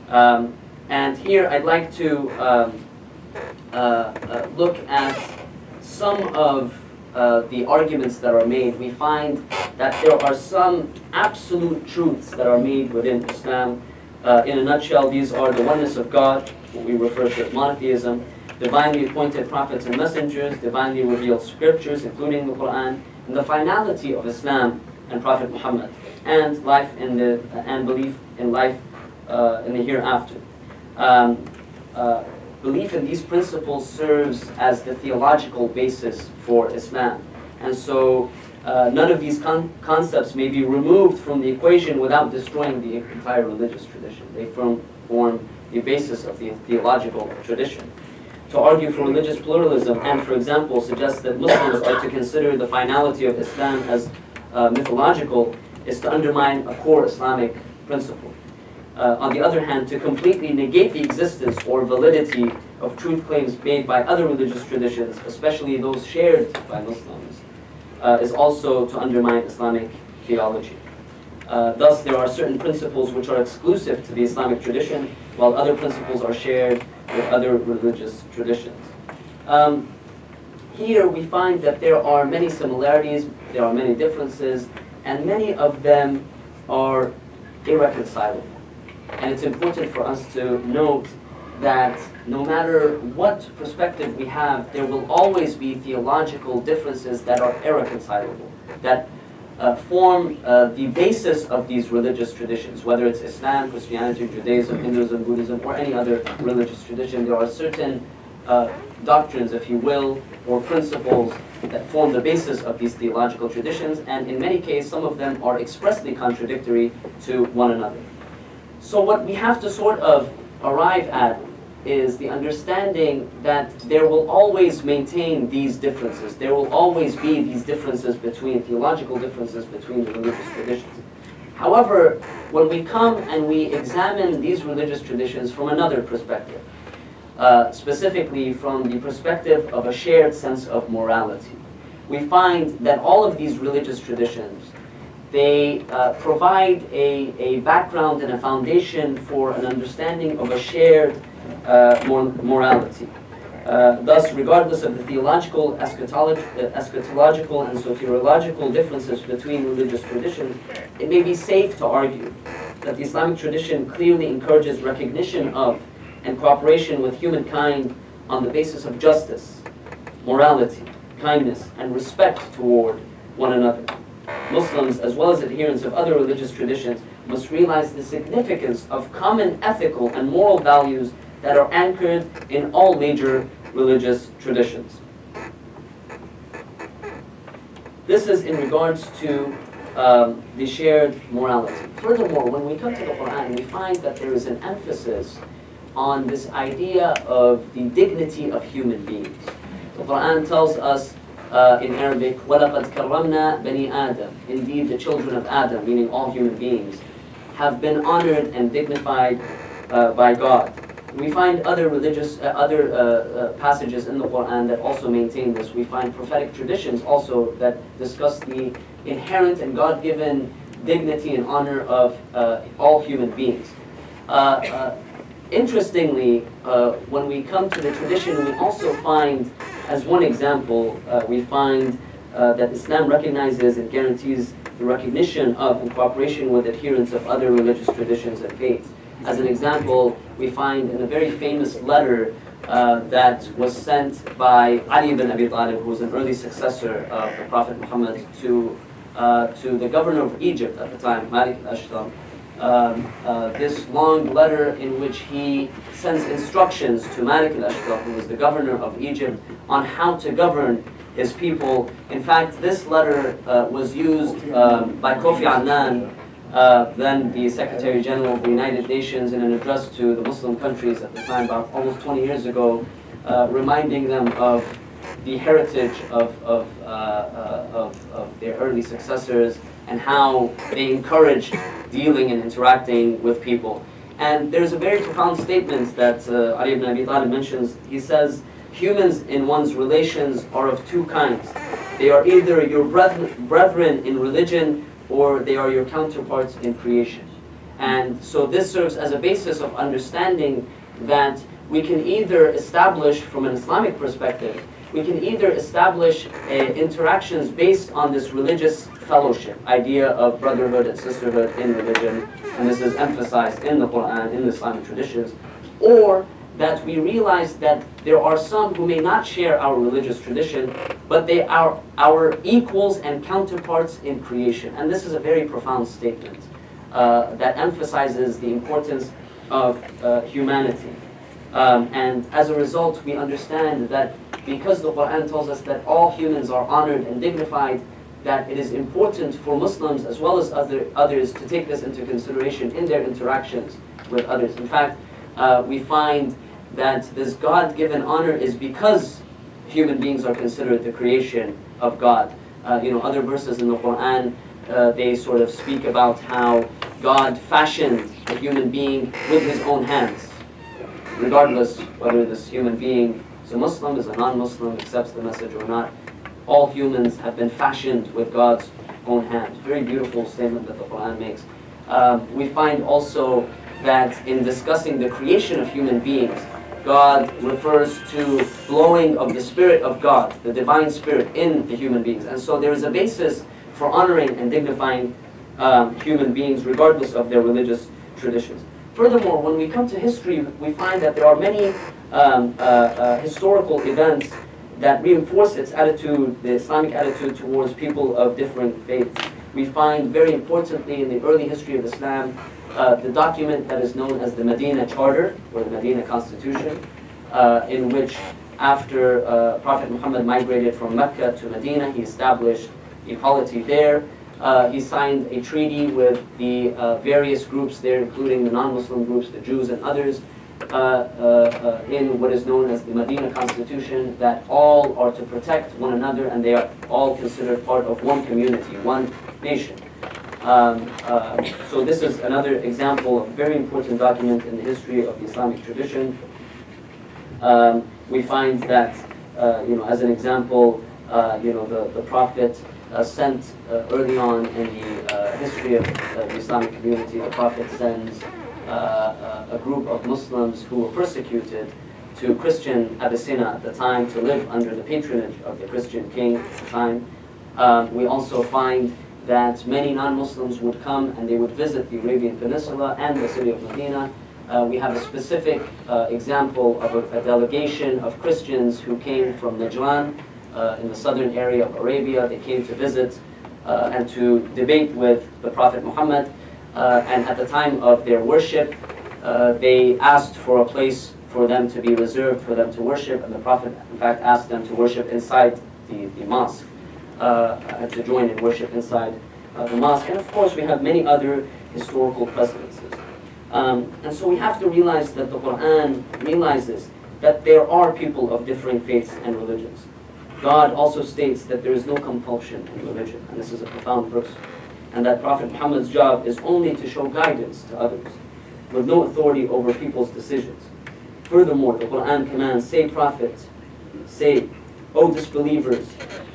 And here I'd like to look at some of the arguments that are made. We find that there are some absolute truths that are made within Islam. In a nutshell, these are the oneness of God, what we refer to as monotheism, divinely appointed prophets and messengers, divinely revealed scriptures, including the Quran, and the finality of Islam and Prophet Muhammad, and life in the and belief in life in the hereafter. Belief in these principles serves as the theological basis for Islam, and so None of these concepts may be removed from the equation without destroying the entire religious tradition. They form the basis of the theological tradition. To argue for religious pluralism and, for example, suggest that Muslims are to consider the finality of Islam as mythological is to undermine a core Islamic principle. On the other hand, to completely negate the existence or validity of truth claims made by other religious traditions, especially those shared by Muslims, is also to undermine Islamic theology. Thus, there are certain principles which are exclusive to the Islamic tradition, while other principles are shared with other religious traditions. Here we find that there are many similarities, there are many differences, and many of them are irreconcilable. And it's important for us to note that no matter what perspective we have, there will always be theological differences that are irreconcilable, that form the basis of these religious traditions, whether it's Islam, Christianity, Judaism, Hinduism, Buddhism, or any other religious tradition. There are certain doctrines, if you will, or principles that form the basis of these theological traditions, and in many cases, some of them are expressly contradictory to one another. So what we have to sort of arrive at is the understanding that there will always maintain these differences. There will always be these differences between, theological differences between the religious traditions. However, when we come and we examine these religious traditions from another perspective, specifically from the perspective of a shared sense of morality, we find that all of these religious traditions, they provide a background and a foundation for an understanding of a shared morality. Thus, regardless of the theological, eschatological, and soteriological differences between religious traditions, it may be safe to argue that the Islamic tradition clearly encourages recognition of and cooperation with humankind on the basis of justice, morality, kindness, and respect toward one another. Muslims, as well as adherents of other religious traditions, must realize the significance of common ethical and moral values that are anchored in all major religious traditions. This is in regards to the shared morality. Furthermore, when we come to the Quran, we find that there is an emphasis on this idea of the dignity of human beings. The Quran tells us in Arabic, وَلَقَدْ كَرَّمْنَا بَنِي آدَمَ. Indeed, the children of Adam, meaning all human beings, have been honored and dignified by God. We find other religious, passages in the Quran that also maintain this. We find prophetic traditions also that discuss the inherent and God-given dignity and honor of all human beings. Interestingly, when we come to the tradition, we also find, as one example, we find that Islam recognizes and guarantees the recognition of and cooperation with adherents of other religious traditions and faiths. As an example, we find in a very famous letter that was sent by Ali ibn Abi Talib, who was an early successor of the Prophet Muhammad, to the governor of Egypt at the time, Malik al-Ashtar. This long letter in which he sends instructions to Malik al-Ashtar, who was the governor of Egypt, on how to govern his people. In fact, this letter was used by Kofi Annan, then the Secretary General of the United Nations, in an address to the Muslim countries at the time, about almost 20 years ago, reminding them of the heritage of their early successors and how they encouraged dealing and interacting with people. And there's a very profound statement that Ali ibn Abi Talib mentions. He says, humans in one's relations are of two kinds. They are either your brethren in religion, or they are your counterparts in creation. And so this serves as a basis of understanding that we can either establish, from an Islamic perspective, we can either establish interactions based on this religious fellowship, idea of brotherhood and sisterhood in religion, and this is emphasized in the Quran, in the Islamic traditions, or that we realize that there are some who may not share our religious tradition, but they are our equals and counterparts in creation. And this is a very profound statement that emphasizes the importance of humanity. And as a result, we understand that because the Quran tells us that all humans are honored and dignified, that it is important for Muslims as well as others to take this into consideration in their interactions with others. In fact, we find that this God-given honor is because human beings are considered the creation of God. Other verses in the Quran, they sort of speak about how God fashioned a human being with his own hands. Regardless whether this human being is a Muslim, is a non-Muslim, accepts the message or not, all humans have been fashioned with God's own hands. Very beautiful statement that the Quran makes. We find also that in discussing the creation of human beings, God refers to blowing of the Spirit of God, the divine Spirit in the human beings. And so there is a basis for honoring and dignifying human beings regardless of their religious traditions. Furthermore, when we come to history, we find that there are many historical events that reinforce its attitude, the Islamic attitude towards people of different faiths. We find very importantly in the early history of Islam, the document that is known as the Medina Charter, or the Medina Constitution, in which after Prophet Muhammad migrated from Mecca to Medina, he established equality there. He signed a treaty with the various groups there, including the non-Muslim groups, the Jews and others, in what is known as the Medina Constitution, that all are to protect one another and they are all considered part of one community, one nation. So this is another example of a very important document in the history of the Islamic tradition. We find that, as an example, the Prophet sent early on in the history of the Islamic community, the Prophet sends a group of Muslims who were persecuted to Christian Abyssinia at the time to live under the patronage of the Christian king at the time. We also find that many non-Muslims would come and they would visit the Arabian Peninsula and the city of Medina. We have a specific example of a delegation of Christians who came from Najran in the southern area of Arabia. They came to visit and to debate with the Prophet Muhammad. And at the time of their worship, they asked for a place for them to be reserved for them to worship, and the Prophet, in fact, asked them to worship inside the mosque, to join in worship inside the mosque. And of course, we have many other historical precedences. And so we have to realize that the Quran realizes that there are people of differing faiths and religions. God also states that there is no compulsion in religion, and this is a profound verse, and that Prophet Muhammad's job is only to show guidance to others, with no authority over people's decisions. Furthermore, the Quran commands, say, Prophet, say, O disbelievers,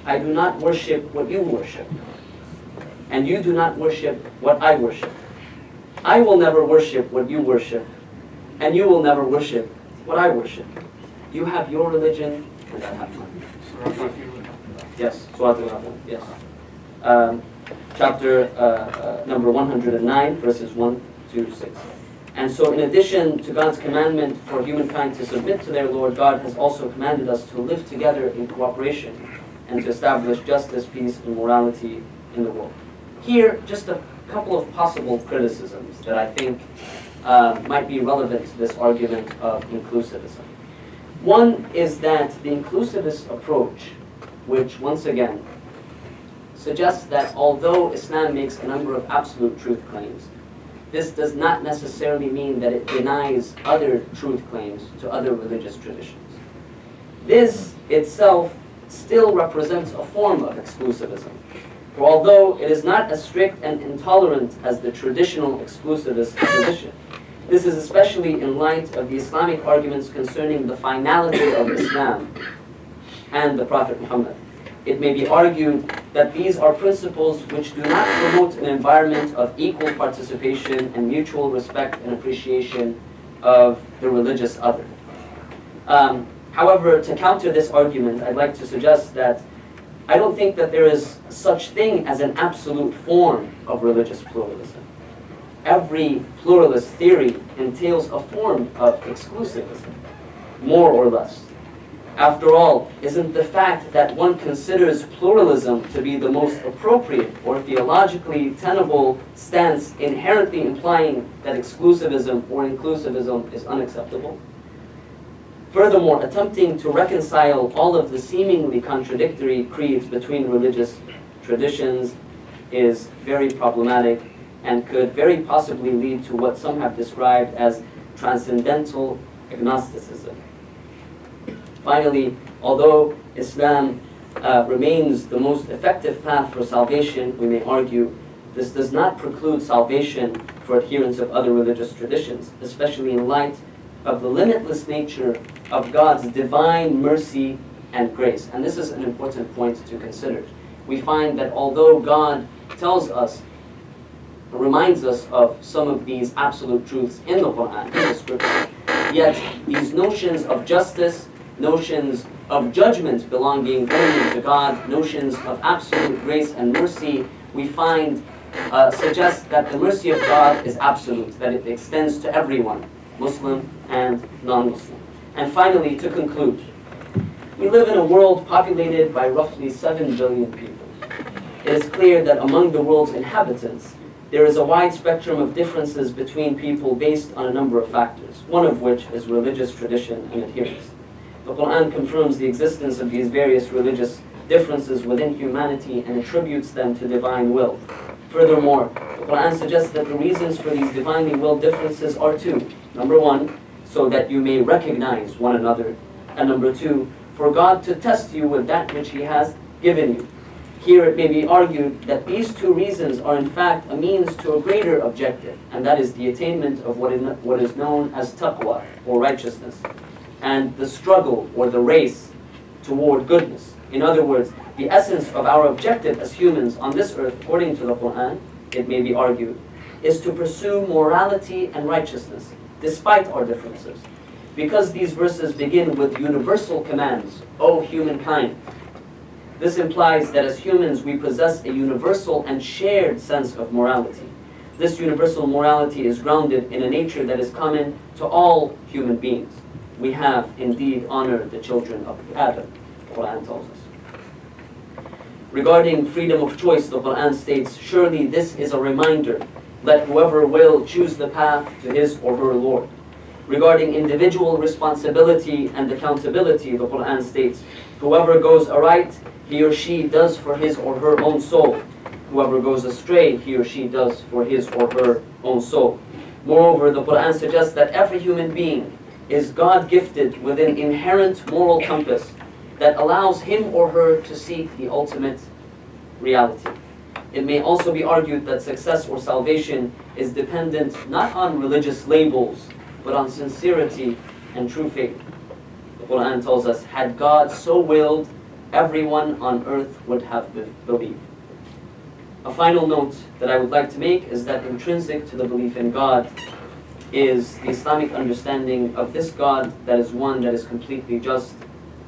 I do not worship what you worship, and you do not worship what I worship. I will never worship what you worship, and you will never worship what I worship. You have your religion, and I have mine. Yes, Surah Al-Rahman, yes. Chapter number 109, verses 1 to 6. And so in addition to God's commandment for humankind to submit to their Lord, God has also commanded us to live together in cooperation and to establish justice, peace, and morality in the world. Here, just a couple of possible criticisms that I think might be relevant to this argument of inclusivism. One is that the inclusivist approach, which once again suggests that although Islam makes a number of absolute truth claims, this does not necessarily mean that it denies other truth claims to other religious traditions. This itself still represents a form of exclusivism. For although it is not as strict and intolerant as the traditional exclusivist position, this is especially in light of the Islamic arguments concerning the finality of Islam and the Prophet Muhammad. It may be argued that these are principles which do not promote an environment of equal participation and mutual respect and appreciation of the religious other. However, to counter this argument, I'd like to suggest that I don't think that there is such thing as an absolute form of religious pluralism. Every pluralist theory entails a form of exclusivism, more or less. After all, isn't the fact that one considers pluralism to be the most appropriate or theologically tenable stance inherently implying that exclusivism or inclusivism is unacceptable? Furthermore, attempting to reconcile all of the seemingly contradictory creeds between religious traditions is very problematic and could very possibly lead to what some have described as transcendental agnosticism. Finally, although Islam remains the most effective path for salvation, we may argue this does not preclude salvation for adherents of other religious traditions, especially in light of the limitless nature of God's divine mercy and grace. And this is an important point to consider. We find that although God tells us, reminds us of some of these absolute truths in the Quran, in the scripture, yet these notions of justice, notions of judgment belonging only to God, notions of absolute grace and mercy, we find suggest that the mercy of God is absolute, that it extends to everyone, Muslim and non-Muslim. And finally, to conclude, we live in a world populated by roughly 7 billion people. It is clear that among the world's inhabitants, there is a wide spectrum of differences between people based on a number of factors, one of which is religious tradition and adherence. The Quran confirms the existence of these various religious differences within humanity and attributes them to divine will. Furthermore, the Quran suggests that the reasons for these divinely willed differences are two. Number one, so that you may recognize one another. And number two, for God to test you with that which He has given you. Here it may be argued that these two reasons are in fact a means to a greater objective, and that is the attainment of what is known as taqwa, or righteousness, and the struggle or the race toward goodness. In other words, the essence of our objective as humans on this earth, according to the Quran, it may be argued, is to pursue morality and righteousness, despite our differences. Because these verses begin with universal commands, O humankind, this implies that as humans we possess a universal and shared sense of morality. This universal morality is grounded in a nature that is common to all human beings. We have indeed honored the children of Adam, the Quran tells us. Regarding freedom of choice, the Quran states, surely this is a reminder, let whoever will choose the path to his or her Lord. Regarding individual responsibility and accountability, the Quran states, whoever goes aright, he or she does for his or her own soul. Whoever goes astray, he or she does for his or her own soul. Moreover, the Quran suggests that every human being is God-gifted with an inherent moral compass that allows him or her to seek the ultimate reality. It may also be argued that success or salvation is dependent not on religious labels, but on sincerity and true faith. The Quran tells us, had God so willed, everyone on earth would have believed. A final note that I would like to make is that intrinsic to the belief in God is the Islamic understanding of this God that is one that is completely just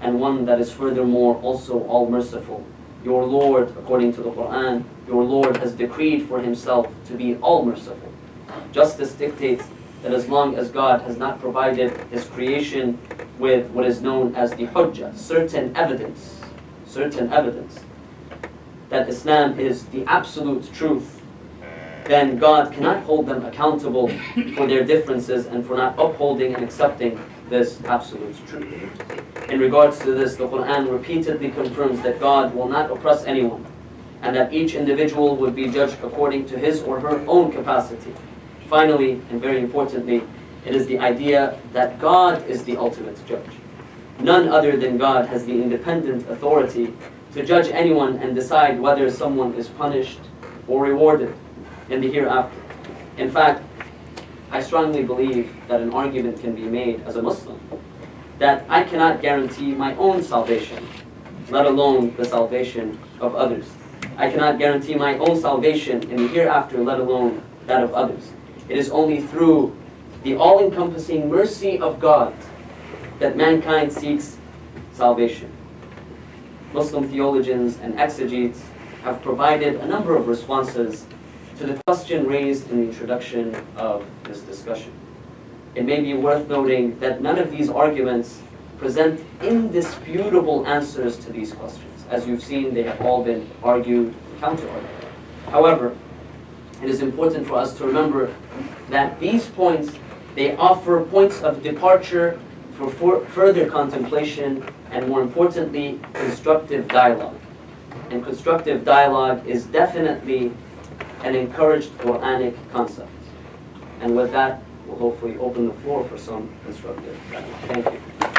and one that is furthermore also all-merciful. Your Lord, according to the Quran, your Lord has decreed for Himself to be all-merciful. Justice dictates that as long as God has not provided His creation with what is known as the hujjah, certain evidence that Islam is the absolute truth, then God cannot hold them accountable for their differences and for not upholding and accepting this absolute truth. In regards to this, the Quran repeatedly confirms that God will not oppress anyone, and that each individual would be judged according to his or her own capacity. Finally, and very importantly, it is the idea that God is the ultimate judge. None other than God has the independent authority to judge anyone and decide whether someone is punished or rewarded in the hereafter. In fact, I strongly believe that an argument can be made as a Muslim that I cannot guarantee my own salvation, let alone the salvation of others. I cannot guarantee my own salvation in the hereafter, let alone that of others. It is only through the all-encompassing mercy of God that mankind seeks salvation. Muslim theologians and exegetes have provided a number of responses to the question raised in the introduction of this discussion. It may be worth noting that none of these arguments present indisputable answers to these questions. As you've seen, they have all been argued and counter-argued. However, it is important for us to remember that these points, they offer points of departure for further contemplation and, more importantly, constructive dialogue. and constructive dialogue is definitely an encouraged Quranic concept. And with that, we'll hopefully open the floor for some constructive dialogue. Thank you.